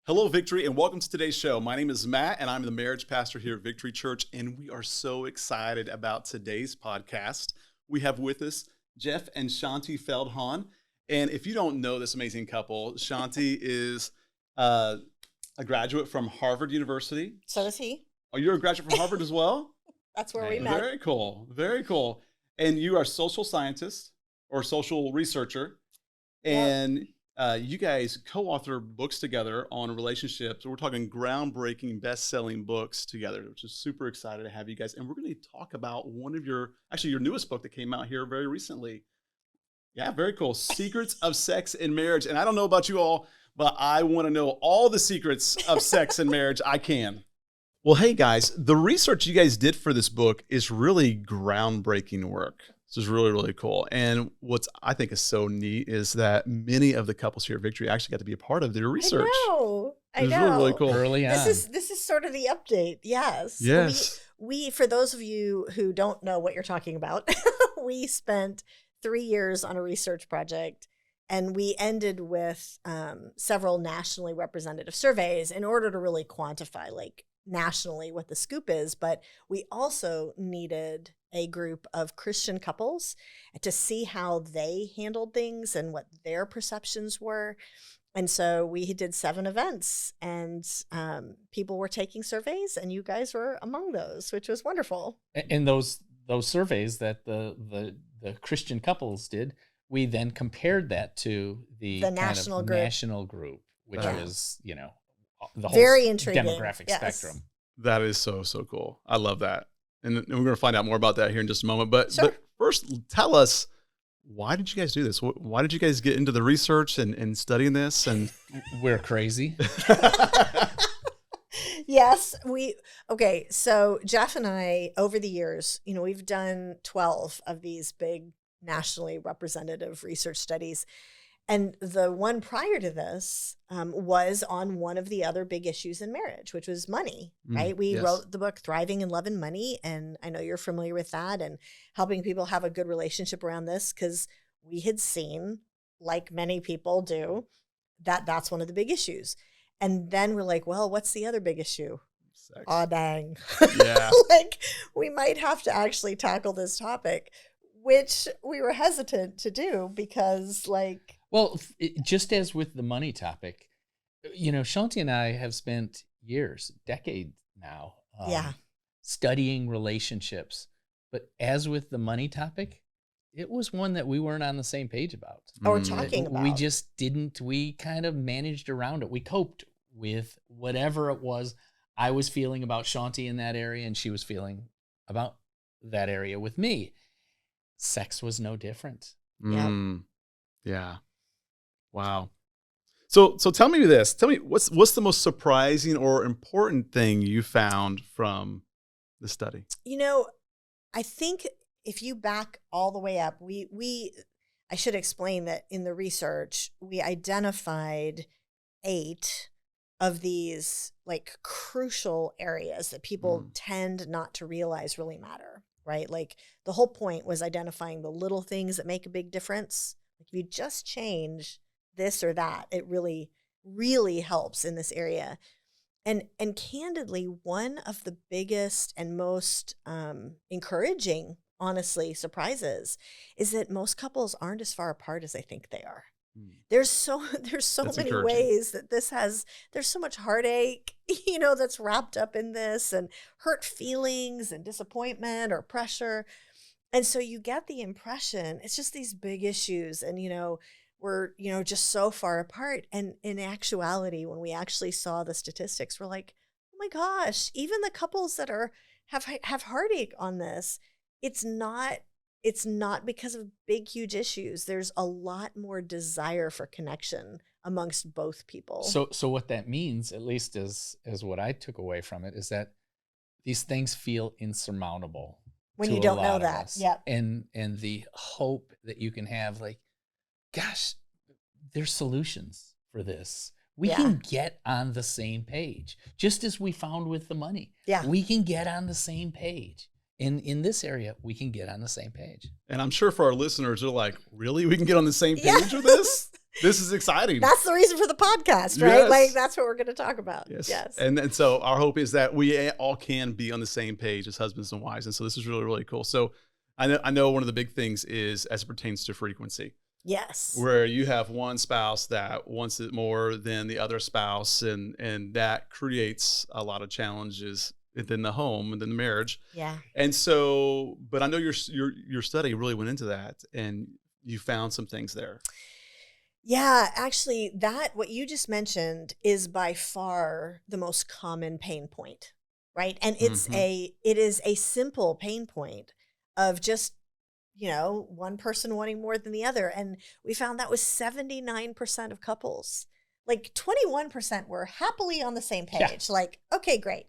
Hello, Victory, and welcome to today's show. My name is Matt, and I'm the marriage pastor here at Victory Church, and we are so excited about today's podcast. We have with us Jeff and Shanti Feldhahn, and if you don't know this amazing couple, Shanti is a graduate from Harvard University. So is he. Oh, you're a graduate from Harvard as well? That's where we met. Very cool, very cool. And you are a social scientist or social researcher, and you guys co-author books together on relationships. We're talking groundbreaking, best-selling books together, which is super excited to have you guys. And we're going to talk about one of your newest book that came out here very recently. Yeah, very cool. Secrets of Sex in Marriage. And I don't know about you all, but I want to know all the secrets of sex and marriage I can. Well, hey guys, the research you guys did for this book is really groundbreaking work. This is really, really cool. And what's I think is so neat is that many of the couples here at Victory actually got to be a part of their research. I know. Really, really cool. Early on. This is sort of the update. Yes. Yes. We for those of you who don't know what you're talking about, we spent 3 years on a research project, and we ended with several nationally representative surveys in order to really quantify nationally what the scoop is. But we also needed a group of Christian couples to see how they handled things and what their perceptions were. And so we did 7 events, and people were taking surveys, and you guys were among those, which was wonderful. And those surveys that the Christian couples did, we then compared that to the national group, which was, the whole Very intriguing. demographic Yes. spectrum. That is so, so cool. I love that. And we're going to find out more about that here in just a moment. But, Sure. but first, tell us, why did you guys do this? Why did you guys get into the research and studying this? And We're crazy. Yes, so Jeff and I, over the years, we've done 12 of these big nationally representative research studies. And the one prior to this was on one of the other big issues in marriage, which was money, right? We yes. wrote the book Thriving in Love and Money, and I know you're familiar with that, and helping people have a good relationship around this, because we had seen, like many people do, that that's one of the big issues. And then we're like, well, what's the other big issue? Sex. Aw, dang. Yeah. We might have to actually tackle this topic, which we were hesitant to do because, Well, just as with the money topic, Shanti and I have spent years, decades now, studying relationships. But as with the money topic, it was one that we weren't on the same page about. or talking about. We just didn't. We kind of managed around it. We coped with whatever it was I was feeling about Shanti in that area, and she was feeling about that area with me. Sex was no different. Yeah. Wow. So tell me this. Tell me what's the most surprising or important thing you found from the study? I think if you back all the way up, I should explain that in the research, we identified 8 of these crucial areas that people tend not to realize really matter, right? The whole point was identifying the little things that make a big difference. If you just change this or that, it really, really helps in this area. And candidly, one of the biggest and most encouraging, honestly, surprises is that most couples aren't as far apart as I think they are. There's so That's many encouraging. ways that there's so much heartache, that's wrapped up in this, and hurt feelings and disappointment or pressure. And so you get the impression it's just these big issues, and, we're, just so far apart. And in actuality, when we actually saw the statistics, we're like, oh my gosh, even the couples that have heartache on this, it's not because of big, huge issues. There's a lot more desire for connection amongst both people. So what that means, at least as what I took away from it, is that these things feel insurmountable when to you a don't lot know of that. us. Yep. And the hope that you can have, gosh, there's solutions for this. We can get on the same page, just as we found with the money. Yeah. We can get on the same page. In this area, we can get on the same page. And I'm sure for our listeners, they're like, really? We can get on the same page with this? This is exciting. That's the reason for the podcast, right? Yes. Like that's what we're going to talk about. Yes. And so our hope is that we all can be on the same page as husbands and wives. And so this is really, really cool. So I know one of the big things is as it pertains to frequency, Yes. where you have one spouse that wants it more than the other spouse, and that creates a lot of challenges within the home and then the marriage. Yeah. And so, but I know your study really went into that, and you found some things there. Yeah, actually, what you just mentioned is by far the most common pain point, right? And it is a simple pain point of just, one person wanting more than the other. And we found that was 79% of couples. Like 21% were happily on the same page. Yeah. Like, okay, great.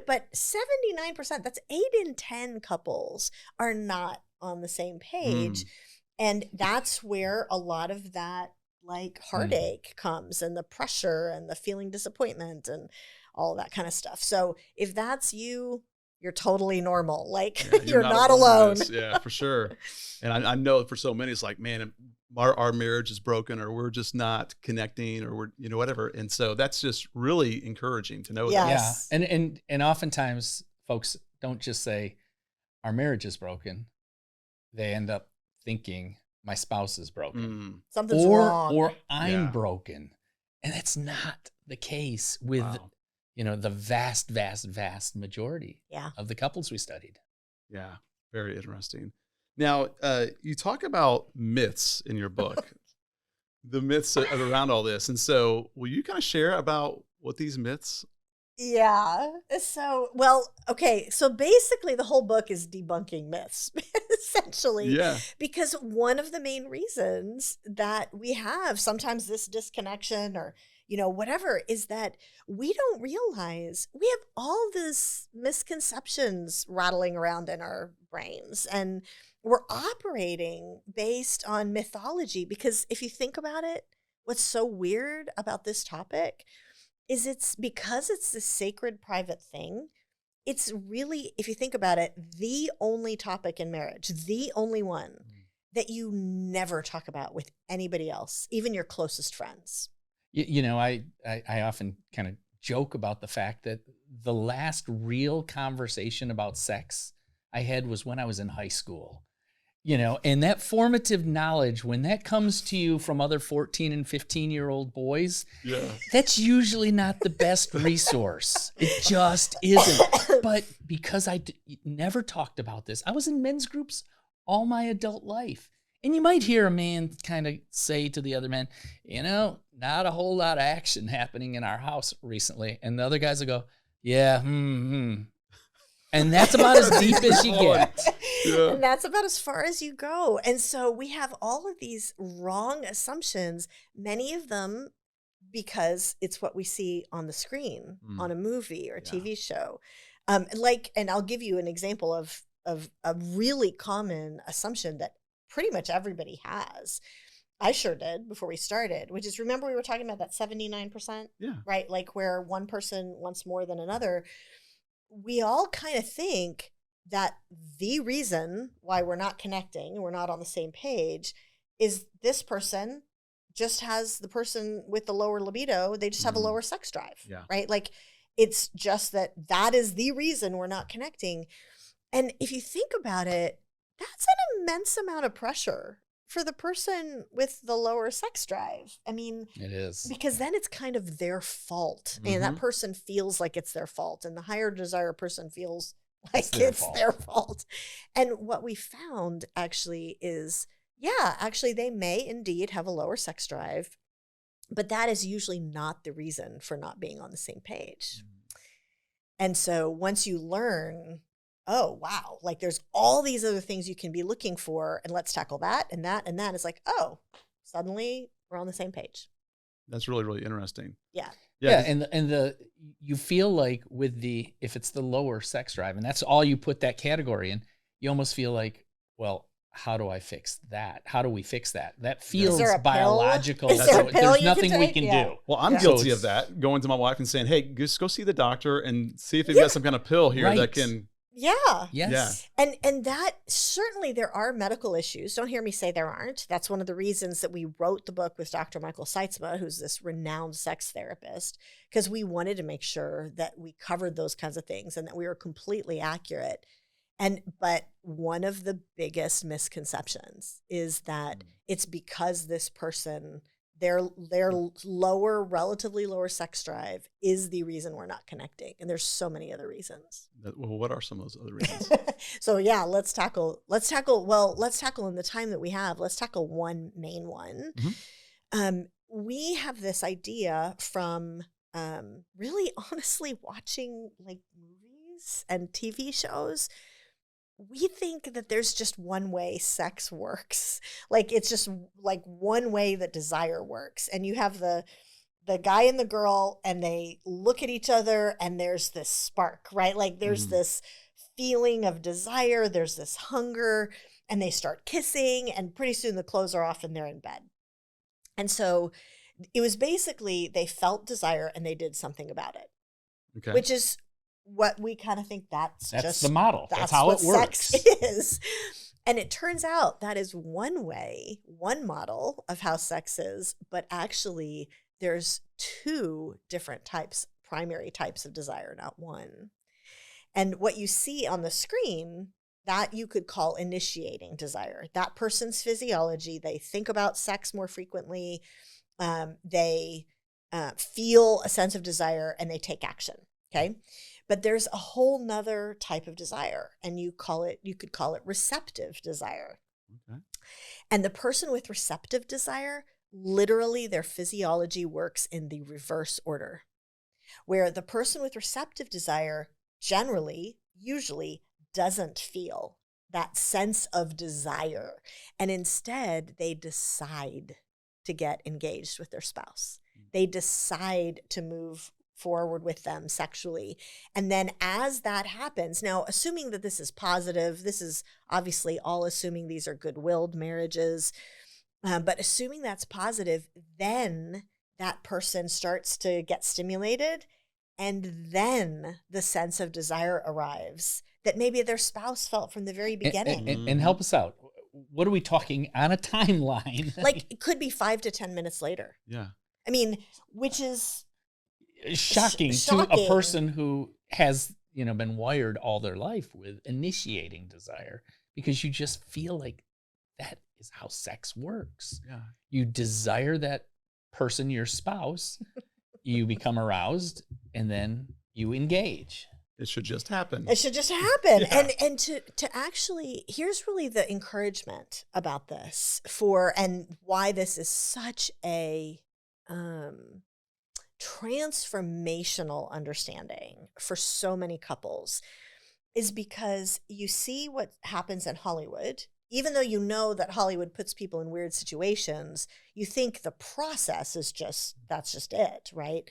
But 79%, that's 8 in 10 couples are not on the same page. And that's where a lot of that like heartache comes, and the pressure and the feeling disappointment and all that kind of stuff. So if that's you, you're totally normal. Like you're not alone. Yeah, for sure. And I know for so many, it's like, man, our marriage is broken, or we're just not connecting, or we're, whatever. And so that's just really encouraging to know that. Yes. Yeah. And oftentimes folks don't just say our marriage is broken. They end up thinking my spouse is broken. Something's wrong. Or I'm broken. And that's not the case with the vast, vast, vast majority of the couples we studied. Yeah, very interesting. Now, you talk about myths in your book, the myths around all this. And so will you kind of share about what these myths? Yeah. So, okay. So basically the whole book is debunking myths, essentially. Yeah. Because one of the main reasons that we have sometimes this disconnection or, whatever, is that we don't realize we have all these misconceptions rattling around in our brains, and we're operating based on mythology. Because if you think about it, what's so weird about this topic is because it's this sacred private thing. It's really, if you think about it, the only topic in marriage, the only one that you never talk about with anybody else, even your closest friends. I often kind of joke about the fact that the last real conversation about sex I had was when I was in high school. And that formative knowledge, when that comes to you from other 14 and 15-year-old boys, that's usually not the best resource. It just isn't. But because I never talked about this, I was in men's groups all my adult life. And you might hear a man kind of say to the other man, not a whole lot of action happening in our house recently. And the other guys will go, yeah, And that's about as deep as you get. Yeah. And that's about as far as you go. And so we have all of these wrong assumptions, many of them because it's what we see on the screen, on a movie or a TV show. And I'll give you an example of a really common assumption that pretty much everybody has. I sure did before we started, which is, remember we were talking about that 79%, right? Like where one person wants more than another. We all kind of think that the reason why we're not connecting, we're not on the same page, is this person just has, the person with the lower libido, they just have a lower sex drive, right? Like it's just that is the reason we're not connecting. And if you think about it, that's an immense amount of pressure for the person with the lower sex drive. I mean, it is, because then it's kind of their fault, and that person feels like it's their fault, and the higher desire person feels like it's their fault. And what we found actually is, actually they may indeed have a lower sex drive, but that is usually not the reason for not being on the same page. And so once you learn, oh, wow, like there's all these other things you can be looking for, and let's tackle that and that and that, it's like, oh, suddenly we're on the same page. That's really, really interesting. Yeah. And you feel like if it's the lower sex drive, and that's all you put that category in, you almost feel like, well, how do I fix that? How do we fix that? That feels biological. There's nothing we can do. Well, I'm guilty of that, going to my wife and saying, hey, just go see the doctor and see if they've got some kind of pill here that can Yeah. Yes. And that certainly there are medical issues. Don't hear me say there aren't. That's one of the reasons that we wrote the book with Dr. Michael Seitzma, who's this renowned sex therapist, because we wanted to make sure that we covered those kinds of things and that we were completely accurate. But one of the biggest misconceptions is that it's because this person, their relatively lower sex drive is the reason we're not connecting. And there's so many other reasons. Well, what are some of those other reasons? So yeah, let's tackle in the time that we have, let's tackle one main one. We have this idea from really honestly watching like movies and TV shows. We think that there's just one way sex works. Like it's just like one way that desire works. And you have the guy and the girl and they look at each other and there's this spark, right? Like there's this feeling of desire, there's this hunger, and they start kissing and pretty soon the clothes are off and they're in bed. And so it was basically they felt desire and they did something about it. Okay. Which is what we kind of think that's just the model. That's how what it works. Sex is. And it turns out that is one way, one model of how sex is, but actually there's two different primary types of desire, not one. And what you see on the screen, that you could call initiating desire. That person's physiology, they think about sex more frequently, they feel a sense of desire, and they take action, okay? But there's a whole nother type of desire, and you could call it receptive desire. Okay. And the person with receptive desire, literally their physiology works in the reverse order, where the person with receptive desire usually doesn't feel that sense of desire. And instead, they decide to get engaged with their spouse. They decide to move forward with them sexually. And then as that happens, now assuming that this is positive, this is obviously all assuming these are good-willed marriages, but assuming that's positive, then that person starts to get stimulated, and then the sense of desire arrives that maybe their spouse felt from the very beginning. And help us out. What are we talking on a timeline? Like it could be 5 to 10 minutes later. Yeah. I mean, which is shocking to a person who has, been wired all their life with initiating desire, because you just feel like that is how sex works. Yeah. You desire that person, your spouse, you become aroused, and then you engage. It should just happen. It should just happen. Yeah. And to actually, here's really the encouragement about this and why this is such a transformational understanding for so many couples, is because you see what happens in Hollywood. Even though you know that Hollywood puts people in weird situations, you think the process is that's just it, right?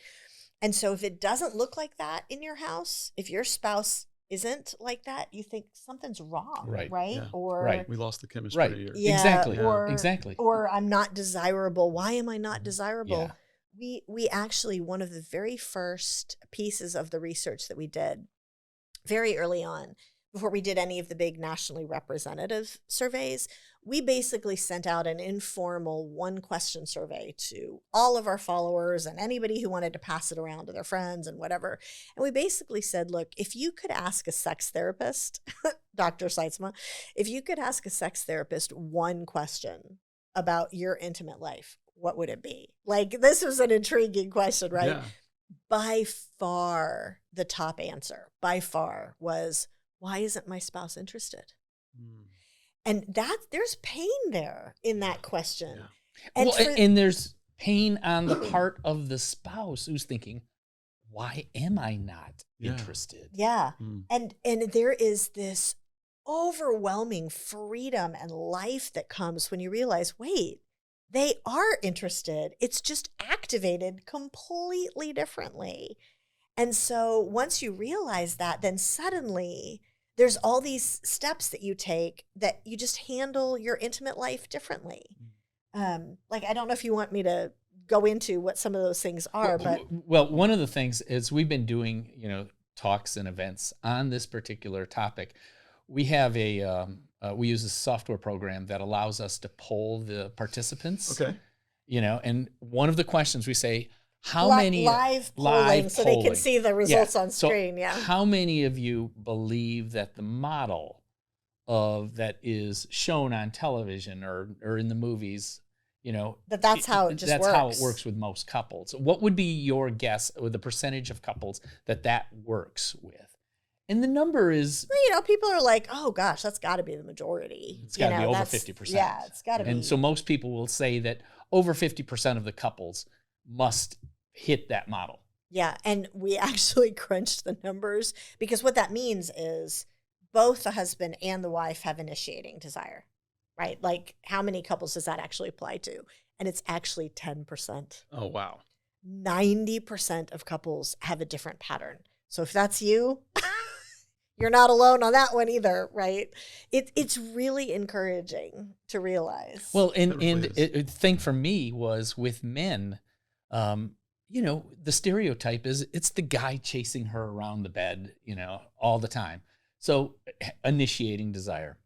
And so if it doesn't look like that in your house, if your spouse isn't like that, you think something's wrong, right? Yeah. Or we lost the chemistry Right. here. yeah, Exactly. Or, Exactly. Or I'm not desirable. Why am I not desirable? Yeah. We actually, one of the very first pieces of the research that we did very early on, before we did any of the big nationally representative surveys, we basically sent out an informal 1-question survey to all of our followers and anybody who wanted to pass it around to their friends and whatever. And we basically said, look, if you could ask a sex therapist, Dr. Seitzma, if you could ask a sex therapist 1 question about your intimate life, what would it be? Like, this was an intriguing question, right? Yeah. By far, the top answer, was, why isn't my spouse interested? And there's pain there in that question. Yeah. And there's pain on the part of the spouse who's thinking, why am I not interested? Yeah. And there is this overwhelming freedom and life that comes when you realize, wait, they are interested. It's just activated completely differently. And so once you realize that, then suddenly there's all these steps that you take that you just handle your intimate life differently. Like, I don't know if you want me to go into what some of those things are, but well, one of the things is we've been doing, talks and events on this particular topic, we have we use a software program that allows us to poll the participants. Okay. And one of the questions we say, how many live polling, so they can see the results on screen. So how many of you believe that the model that is shown on television or in the movies, that's how it just works. That's how it works with most couples. What would be your guess with the percentage of couples that works with? And the number is, people are like, oh gosh, that's got to be the majority. It's got to be over 50%. Yeah, it's got to be. And so most people will say that over 50% of the couples must hit that model. Yeah, and we actually crunched the numbers, because what that means is both the husband and the wife have initiating desire, right? Like, how many couples does that actually apply to? And it's actually 10%. Oh, wow. 90% of couples have a different pattern. So if that's you, you're not alone on that one either, right? It's really encouraging to realize. Well, and the thing for me was with men, the stereotype is it's the guy chasing her around the bed, all the time. So initiating desire.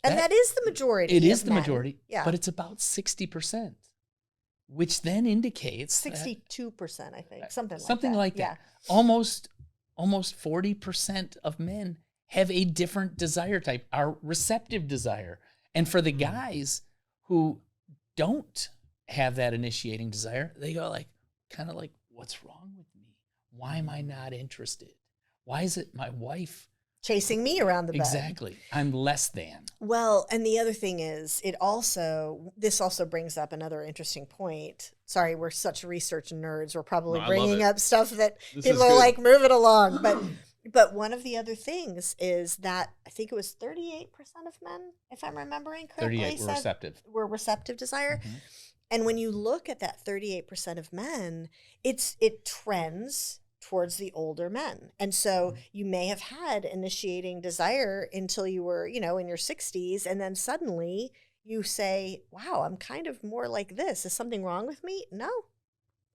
And that is the majority. It is the majority, yeah. But it's about 60%, which then indicates 62%, I think, something like that. Yeah. Almost 40% of men have a different desire type, our receptive desire. And for the guys who don't have that initiating desire, they go kind of like, what's wrong with me? Why am I not interested? Why is it my wife chasing me around the bed? Exactly. I'm less than. Well, and the other thing is, this also brings up another interesting point. Sorry, we're such research nerds. We're probably bringing up stuff that people are like, move it along. But one of the other things is that I think it was 38% of men, if I'm remembering correctly, 38 were receptive. Were receptive desire. Mm-hmm. And when you look at that 38% of men, it trends towards the older men. And so you may have had initiating desire until you were, in your 60s. And then suddenly you say, wow, I'm kind of more like this. Is something wrong with me? No.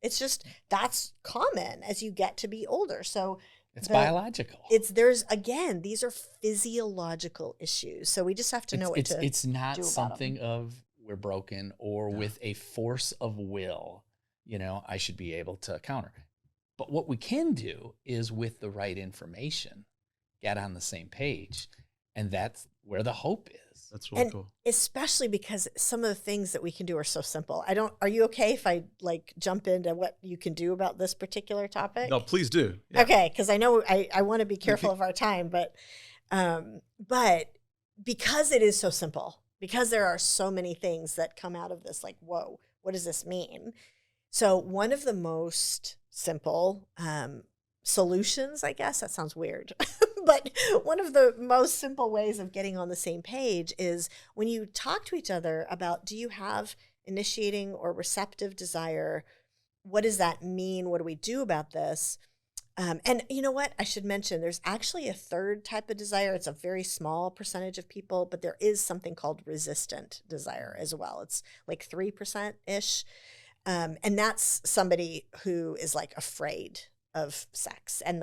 It's just, that's common as you get to be older. So it's biological. These are physiological issues. So we just have to know what to do. It's not something of we're broken or with a force of will, I should be able to counter. But what we can do is, with the right information, get on the same page. And that's where the hope is. That's really cool. Especially because some of the things that we can do are so simple. Are you okay if I jump into what you can do about this particular topic? No, please do. Yeah. Okay, because I know I want to be careful of our time, but because it is so simple, because there are so many things that come out of this, like, whoa, what does this mean? So one of the most simple solutions, I guess, that sounds weird, but one of the most simple ways of getting on the same page is when you talk to each other about, do you have initiating or receptive desire? What does that mean? What do we do about this? And you know what? I should mention, there's actually a third type of desire. It's a very small percentage of people, but there is something called resistant desire as well. It's like 3%-ish. And that's somebody who is afraid of sex, and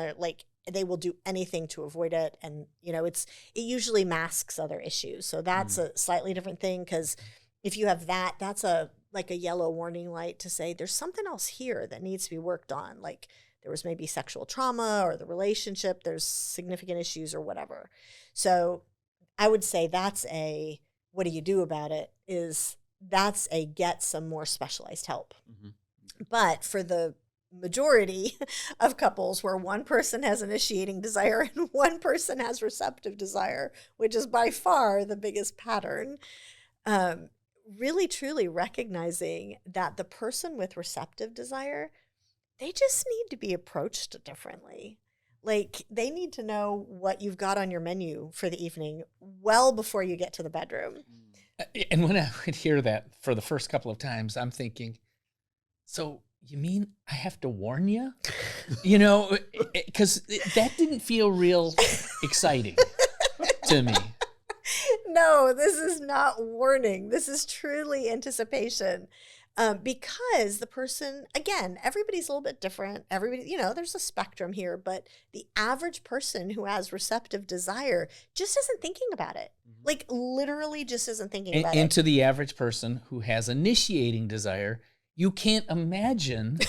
they will do anything to avoid it. And, it usually masks other issues. So that's a slightly different thing, because if you have that, that's a yellow warning light to say there's something else here that needs to be worked on. Like there was maybe sexual trauma or the relationship, there's significant issues or whatever. So I would say that's what do you do about it that's get some more specialized help. Mm-hmm. But for the majority of couples where one person has initiating desire and one person has receptive desire, which is by far the biggest pattern, really truly recognizing that the person with receptive desire, they just need to be approached differently. Like they need to know what you've got on your menu for the evening well before you get to the bedroom. And when I would hear that for the first couple of times, I'm thinking, so you mean I have to warn you? Because that didn't feel real exciting to me. No, this is not warning. This is truly anticipation. Because the person, again, everybody's a little bit different. Everybody, there's a spectrum here, but the average person who has receptive desire just isn't thinking about it. Like literally just isn't thinking about it. And to the average person who has initiating desire, you can't imagine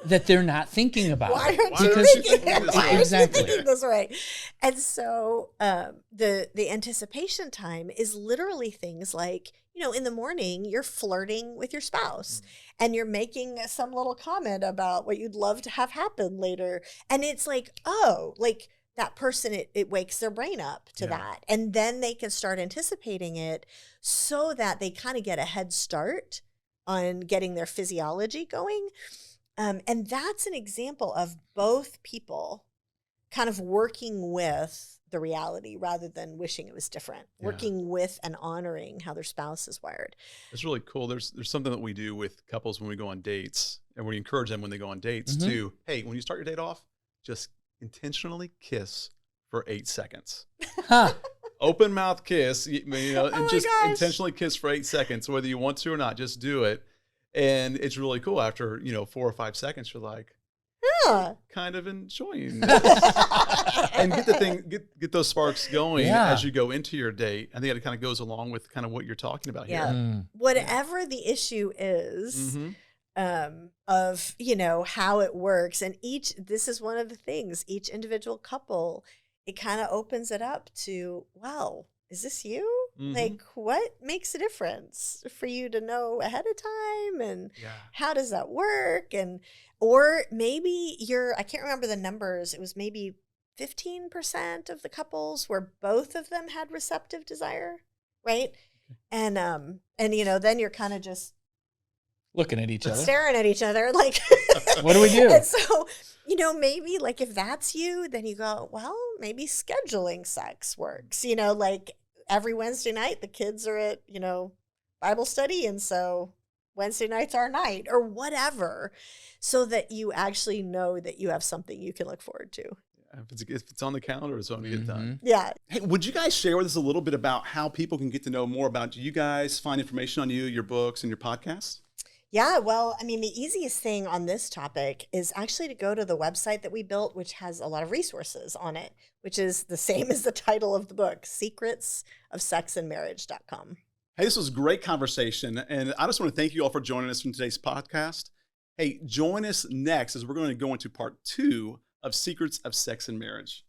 that they're not thinking about Why it. aren't you Because- thinking this Why way? aren't you Exactly. thinking this way? And so the anticipation time is literally things like, in the morning, you're flirting with your spouse and you're making some little comment about what you'd love to have happen later. And it's like, oh, like that person, it wakes their brain up to that. And then they can start anticipating it so that they kind of get a head start on getting their physiology going. And that's an example of both people kind of working with the reality rather than wishing it was different, working with and honoring how their spouse is wired. It's really cool. There's something that we do with couples when we go on dates, and we encourage them when they go on dates Mhm. to, hey, when you start your date off, just intentionally kiss for 8 seconds. Huh. Open mouth kiss, and Oh my just gosh. intentionally kiss for 8 seconds, whether you want to or not, just do it. And it's really cool. After, 4 or 5 seconds, you're like, Yeah. kind of enjoying and get those sparks going Yeah. as you go into your date. I think it kind of goes along with kind of what you're talking about Yeah. here. Mm. Whatever the issue is, Mhm. of how it works, and this is one of the things, each individual couple, it kind of opens it up to, wow, is this you? Mhm. Like, what makes a difference for you to know ahead of time, and Yeah. how does that work? And or maybe I can't remember the numbers, it was maybe 15% of the couples where both of them had receptive desire, right? And then you're kind of just Looking at each other. staring at each other like What do we do? And so maybe like if that's you, then you go, well, maybe scheduling sex works, like every Wednesday night the kids are at Bible study, and so Wednesday nights are night or whatever, so that you actually know that you have something you can look forward to. If it's on the calendar, it's going to get done. Yeah. Hey, would you guys share with us a little bit about how people can get to know more about you guys, find information on you, your books, and your podcasts? Yeah, well, I mean, the easiest thing on this topic is actually to go to the website that we built, which has a lot of resources on it, which is the same as the title of the book, secretsofsexandmarriage.com. Hey, this was a great conversation, and I just want to thank you all for joining us from today's podcast. Hey, join us next as we're going to go into part 2 of Secrets of Sex and Marriage.